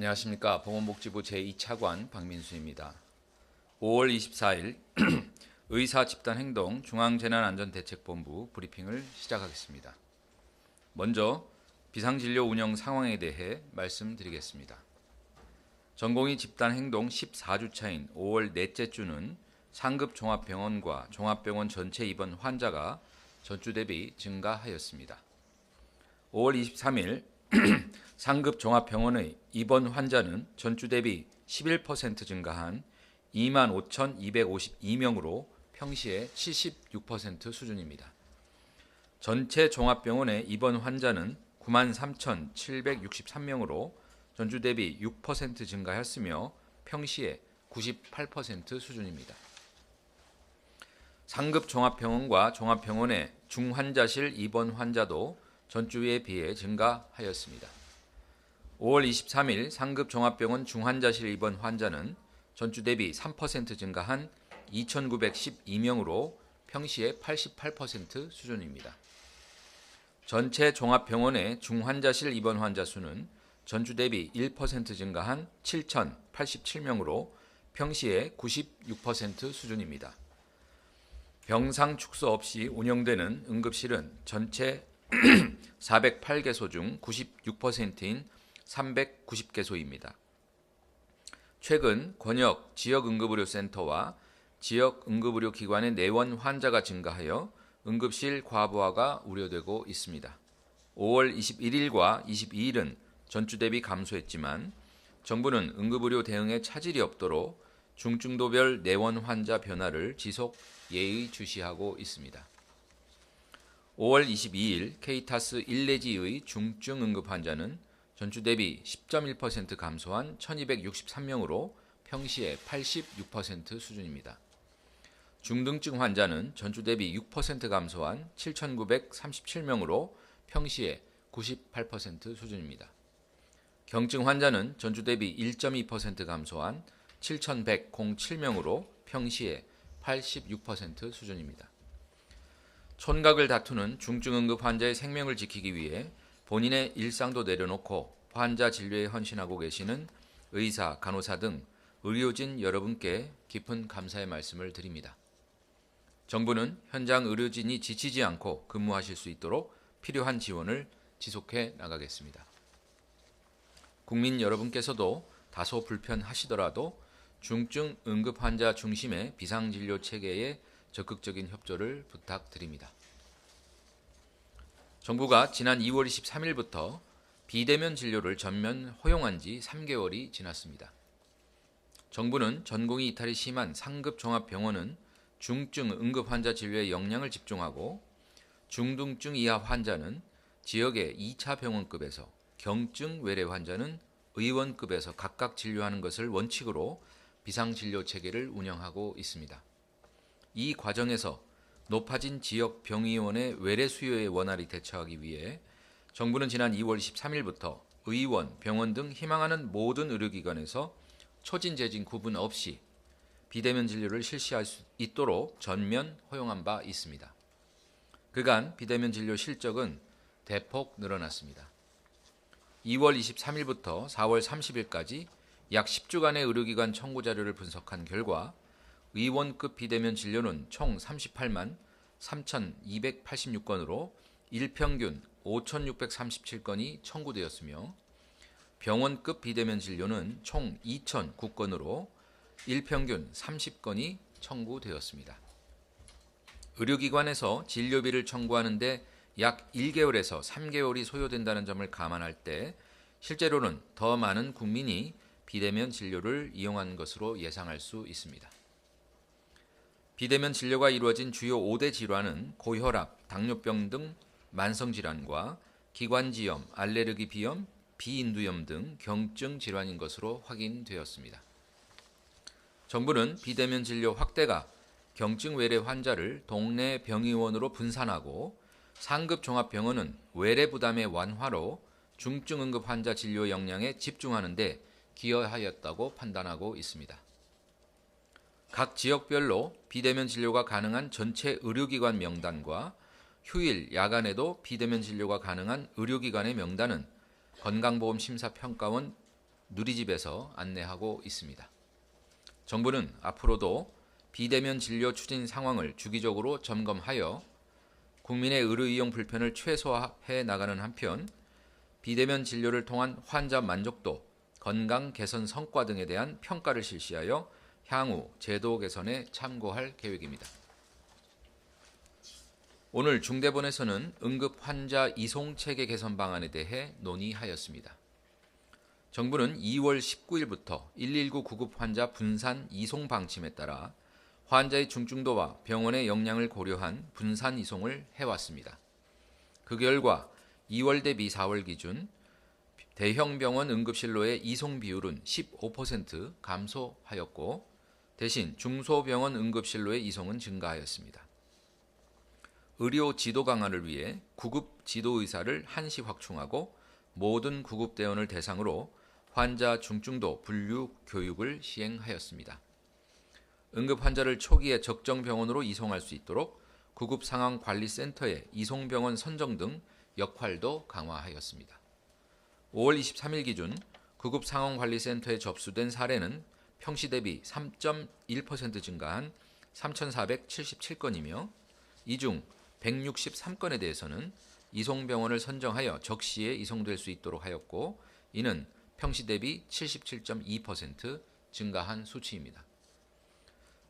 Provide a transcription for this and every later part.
안녕하십니까. 보건복지부 제2차관 박민수입니다. 5월 24일 의사집단행동 중앙재난안전대책본부 브리핑을 시작하겠습니다. 먼저 비상진료 운영 상황에 대해 말씀드리겠습니다. 전공의 집단행동 14주차인 5월 넷째 주는 상급 종합병원과 종합병원 전체 입원 환자가 전주 대비 증가하였습니다. 5월 23일 상급 종합병원의 입원 환자는 전주 대비 11% 증가한 25,252명으로 평시의 76% 수준입니다. 전체 종합병원의 입원 환자는 93,763명으로 전주 대비 6% 증가했으며 평시의 98% 수준입니다. 상급 종합병원과 종합병원의 중환자실 입원 환자도 전주에 비해 증가하였습니다. 5월 23일 상급 종합병원 중환자실 입원 환자는 전주 대비 3% 증가한 2,912명으로 평시의 88% 수준입니다. 전체 종합병원의 중환자실 입원 환자 수는 전주 대비 1% 증가한 7,087명으로 평시의 96% 수준입니다. 병상 축소 없이 운영되는 응급실은 전체 408개소 중 96%인 390개소입니다. 최근 권역 지역응급의료센터와 지역응급의료기관의 내원 환자가 증가하여 응급실 과부하가 우려되고 있습니다. 5월 21일과 22일은 전주 대비 감소했지만 정부는 응급의료 대응에 차질이 없도록 중증도별 내원 환자 변화를 지속 예의주시하고 있습니다. 5월 22일 케이타스 1내지의 중증 응급 환자는 전주 대비 10.1% 감소한 1,263명으로 평시의 86% 수준입니다. 중등증 환자는 전주 대비 6% 감소한 7,937명으로 평시의 98% 수준입니다. 경증 환자는 전주 대비 1.2% 감소한 7,107명으로 평시의 86% 수준입니다. 촌각을 다투는 중증응급 환자의 생명을 지키기 위해 본인의 일상도 내려놓고 환자 진료에 헌신하고 계시는 의사, 간호사 등 의료진 여러분께 깊은 감사의 말씀을 드립니다. 정부는 현장 의료진이 지치지 않고 근무하실 수 있도록 필요한 지원을 지속해 나가겠습니다. 국민 여러분께서도 다소 불편하시더라도 중증 응급 환자 중심의 비상진료 체계에 적극적인 협조를 부탁드립니다. 정부가 지난 2월 23일부터 비대면 진료를 전면 허용한 지 3개월이 지났습니다. 정부는 전공의 이탈이 심한 상급 종합병원은 중증 응급 환자 진료에 역량을 집중하고 중등증 이하 환자는 지역의 2차 병원급에서 경증 외래 환자는 의원급에서 각각 진료하는 것을 원칙으로 비상진료 체계를 운영하고 있습니다. 이 과정에서 높아진 지역 병의원의 외래 수요에 원활히 대처하기 위해 정부는 지난 2월 23일부터 의원, 병원 등 희망하는 모든 의료기관에서 초진, 재진 구분 없이 비대면 진료를 실시할 수 있도록 전면 허용한 바 있습니다. 그간 비대면 진료 실적은 대폭 늘어났습니다. 2월 23일부터 4월 30일까지 약 10주간의 의료기관 청구 자료를 분석한 결과 의원급 비대면 진료는 총 38만 3,286건으로 일평균 5,637건이 청구되었으며 병원급 비대면 진료는 총 2,009건으로 일평균 30건이 청구되었습니다. 의료기관에서 진료비를 청구하는 데 약 1개월에서 3개월이 소요된다는 점을 감안할 때 실제로는 더 많은 국민이 비대면 진료를 이용한 것으로 예상할 수 있습니다. 비대면 진료가 이루어진 주요 5대 질환은 고혈압, 당뇨병 등 만성질환과 기관지염, 알레르기 비염, 비인두염 등 경증 질환인 것으로 확인되었습니다. 정부는 비대면 진료 확대가 경증 외래 환자를 동네 병의원으로 분산하고 상급 종합병원은 외래 부담의 완화로 중증 응급 환자 진료 역량에 집중하는 데 기여하였다고 판단하고 있습니다. 각 지역별로 비대면 진료가 가능한 전체 의료기관 명단과 휴일, 야간에도 비대면 진료가 가능한 의료기관의 명단은 건강보험심사평가원 누리집에서 안내하고 있습니다. 정부는 앞으로도 비대면 진료 추진 상황을 주기적으로 점검하여 국민의 의료 이용 불편을 최소화해 나가는 한편 비대면 진료를 통한 환자 만족도, 건강 개선 성과 등에 대한 평가를 실시하여 향후 제도 개선에 참고할 계획입니다. 오늘 중대본에서는 응급 환자 이송 체계 개선 방안에 대해 논의하였습니다. 정부는 2월 19일부터 119 구급 환자 분산 이송 방침에 따라 환자의 중증도와 병원의 역량을 고려한 분산 이송을 해왔습니다. 그 결과 2월 대비 4월 기준 대형 병원 응급실로의 이송 비율은 15% 감소하였고 대신 중소병원 응급실로의 이송은 증가하였습니다. 의료 지도 강화를 위해 구급 지도의사를 한시 확충하고 모든 구급대원을 대상으로 환자 중증도 분류 교육을 시행하였습니다. 응급 환자를 초기에 적정 병원으로 이송할 수 있도록 구급상황관리센터의 이송병원 선정 등 역할도 강화하였습니다. 5월 23일 기준 구급상황관리센터에 접수된 사례는 평시 대비 3.1% 증가한 3,477건이며 이 중 163건에 대해서는 이송병원을 선정하여 적시에 이송될 수 있도록 하였고 이는 평시 대비 77.2% 증가한 수치입니다.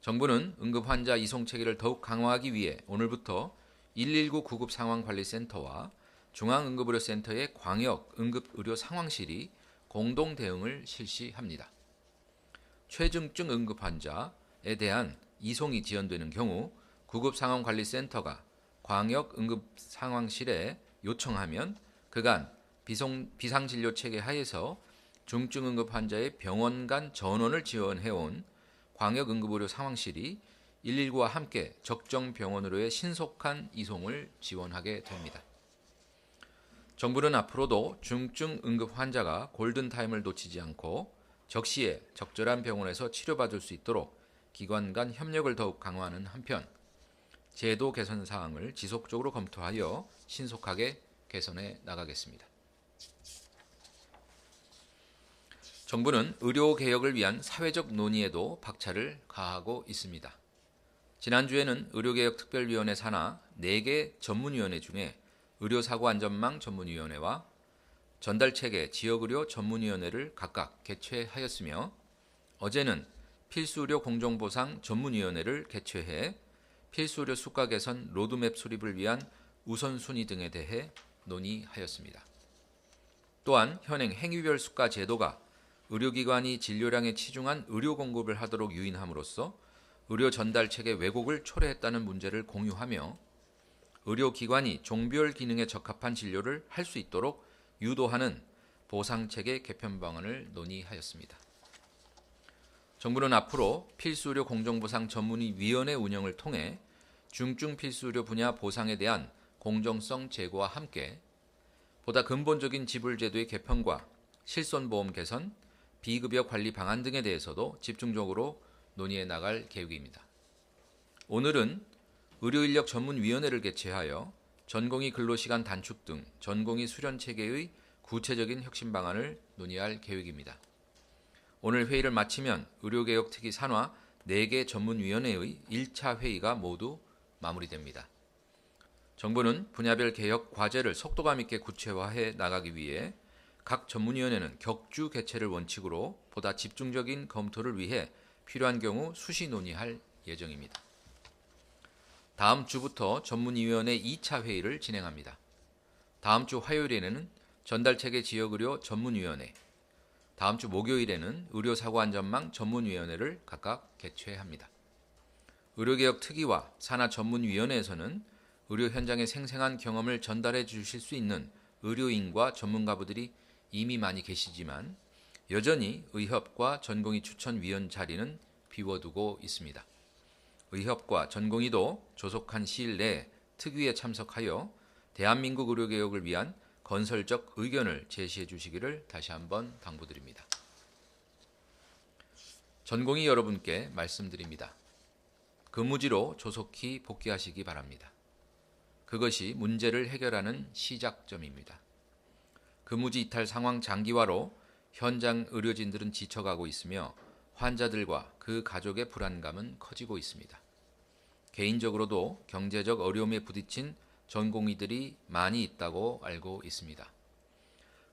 정부는 응급환자 이송 체계를 더욱 강화하기 위해 오늘부터 119 구급상황관리센터와 중앙응급의료센터의 광역응급의료상황실이 공동 대응을 실시합니다. 최중증 응급환자에 대한 이송이 지연되는 경우 구급상황관리센터가 광역응급상황실에 요청하면 그간 비상진료체계 하에서 중증응급환자의 병원 간 전원을 지원해온 광역응급의료 상황실이 119와 함께 적정 병원으로의 신속한 이송을 지원하게 됩니다. 정부는 앞으로도 중증 응급 환자가 골든타임을 놓치지 않고 적시에 적절한 병원에서 치료받을 수 있도록 기관 간 협력을 더욱 강화하는 한편 제도 개선 사항을 지속적으로 검토하여 신속하게 개선해 나가겠습니다. 정부는 의료개혁을 위한 사회적 논의에도 박차를 가하고 있습니다. 지난주에는 의료개혁특별위원회 산하 4개 전문위원회 중에 의료사고안전망 전문위원회와 전달체계 지역의료 전문위원회를 각각 개최하였으며 어제는 필수의료 공정보상 전문위원회를 개최해 필수의료 수가 개선 로드맵 수립을 위한 우선순위 등에 대해 논의하였습니다. 또한 현행 행위별 수가 제도가 의료기관이 진료량에 치중한 의료 공급을 하도록 유인함으로써 의료 전달 체계 왜곡을 초래했다는 문제를 공유하며 의료기관이 종별 기능에 적합한 진료를 할 수 있도록 유도하는 보상체계 개편 방안을 논의하였습니다. 정부는 앞으로 필수의료 공정보상 전문위원회 운영을 통해 중증 필수의료 분야 보상에 대한 공정성 제고와 함께 보다 근본적인 지불제도의 개편과 실손보험 개선, 비급여 관리 방안 등에 대해서도 집중적으로 논의해 나갈 계획입니다. 오늘은 의료인력 전문위원회를 개최하여 전공의 근로시간 단축 등 전공의 수련체계의 구체적인 혁신 방안을 논의할 계획입니다. 오늘 회의를 마치면 의료개혁 특위 산하 4개 전문위원회의 1차 회의가 모두 마무리됩니다. 정부는 분야별 개혁 과제를 속도감 있게 구체화해 나가기 위해 각 전문위원회는 격주 개최를 원칙으로 보다 집중적인 검토를 위해 필요한 경우 수시 논의할 예정입니다. 다음 주부터 전문위원회 2차 회의를 진행합니다. 다음 주 화요일에는 전달체계 지역의료 전문위원회, 다음 주 목요일에는 의료사고안전망 전문위원회를 각각 개최합니다. 의료개혁 특위와 산하 전문위원회에서는 의료 현장의 생생한 경험을 전달해 주실 수 있는 의료인과 전문가분들이 이미 많이 계시지만 여전히 의협과 전공의 추천위원 자리는 비워두고 있습니다. 의협과 전공의도 조속한 시일 내에 특위에 참석하여 대한민국 의료개혁을 위한 건설적 의견을 제시해 주시기를 다시 한번 당부드립니다. 전공의 여러분께 말씀드립니다. 근무지로 조속히 복귀하시기 바랍니다. 그것이 문제를 해결하는 시작점입니다. 근무지 이탈 상황 장기화로 현장 의료진들은 지쳐가고 있으며 환자들과 그 가족의 불안감은 커지고 있습니다. 개인적으로도 경제적 어려움에 부딪힌 전공의들이 많이 있다고 알고 있습니다.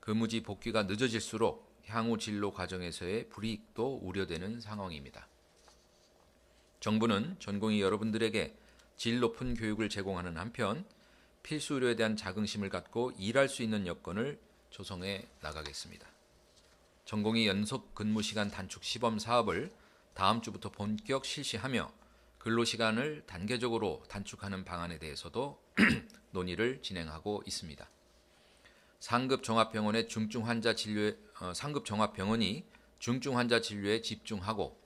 근무지 복귀가 늦어질수록 향후 진로 과정에서의 불이익도 우려되는 상황입니다. 정부는 전공의 여러분들에게 질 높은 교육을 제공하는 한편 필수 의료에 대한 자긍심을 갖고 일할 수 있는 여건을 조성해 나가겠습니다. 전공의 연속 근무 시간 단축 시범 사업을 다음 주부터 본격 실시하며 근로시간을 단계적으로 단축하는 방안에 대해서도 논의를 진행하고 있습니다. 상급 종합병원이 중증 환자 진료에 집중하고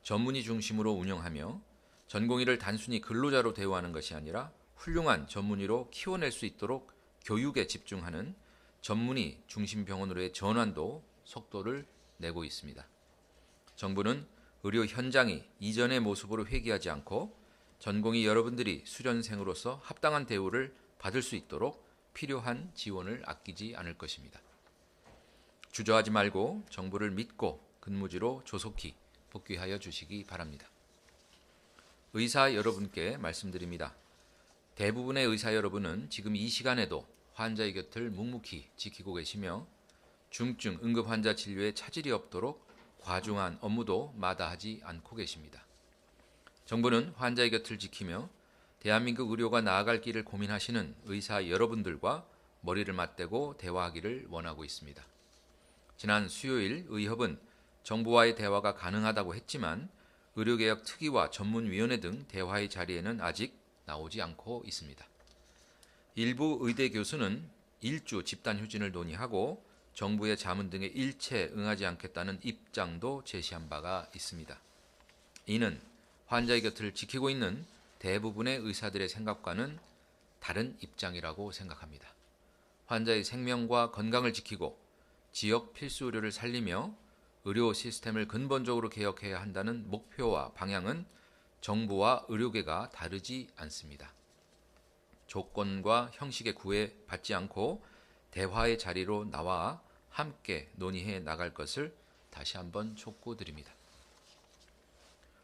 전문의 중심으로 운영하며 전공의를 단순히 근로자로 대우하는 것이 아니라 훌륭한 전문의로 키워낼 수 있도록 교육에 집중하는 전문의 중심 병원으로의 전환도 속도를 내고 있습니다. 정부는 의료 현장이 이전의 모습으로 회귀하지 않고 전공의 여러분들이 수련생으로서 합당한 대우를 받을 수 있도록 필요한 지원을 아끼지 않을 것입니다. 주저하지 말고 정부를 믿고 근무지로 조속히 복귀하여 주시기 바랍니다. 의사 여러분께 말씀드립니다. 대부분의 의사 여러분은 지금 이 시간에도 환자의 곁을 묵묵히 지키고 계시며 중증 응급 환자 진료에 차질이 없도록 과중한 업무도 마다하지 않고 계십니다. 정부는 환자의 곁을 지키며 대한민국 의료가 나아갈 길을 고민하시는 의사 여러분들과 머리를 맞대고 대화하기를 원하고 있습니다. 지난 수요일 의협은 정부와의 대화가 가능하다고 했지만 의료개혁 특위와 전문위원회 등 대화의 자리에는 아직 나오지 않고 있습니다. 일부 의대 교수는 일주 집단휴진을 논의하고 정부의 자문 등에 일체 응하지 않겠다는 입장도 제시한 바가 있습니다. 이는 환자의 곁을 지키고 있는 대부분의 의사들의 생각과는 다른 입장이라고 생각합니다. 환자의 생명과 건강을 지키고 지역 필수 의료를 살리며 의료 시스템을 근본적으로 개혁해야 한다는 목표와 방향은 정부와 의료계가 다르지 않습니다. 조건과 형식에 구애받지 않고 대화의 자리로 나와 함께 논의해 나갈 것을 다시 한번 촉구드립니다.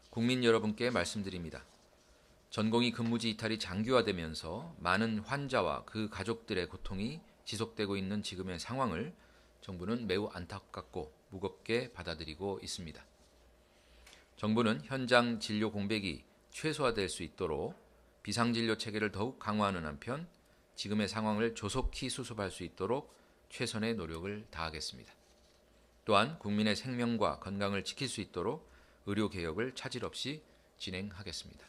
국민 여러분께 말씀드립니다. 전공의 근무지 이탈이 장기화되면서 많은 환자와 그 가족들의 고통이 지속되고 있는 지금의 상황을 정부는 매우 안타깝고 무겁게 받아들이고 있습니다. 정부는 현장 진료 공백이 최소화될 수 있도록 비상진료 체계를 더욱 강화하는 한편 지금의 상황을 조속히 수습할 수 있도록 최선의 노력을 다하겠습니다. 또한 국민의 생명과 건강을 지킬 수 있도록 의료개혁을 차질 없이 진행하겠습니다.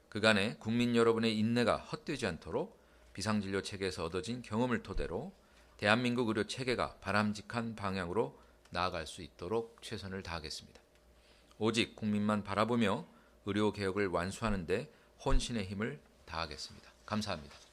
그간의 국민 여러분의 인내가 헛되지 않도록 비상진료 체계에서 얻어진 경험을 토대로 대한민국 의료 체계가 바람직한 방향으로 나아갈 수 있도록 최선을 다하겠습니다. 오직 국민만 바라보며 의료개혁을 완수하는 데 혼신의 힘을 다하겠습니다. 감사합니다.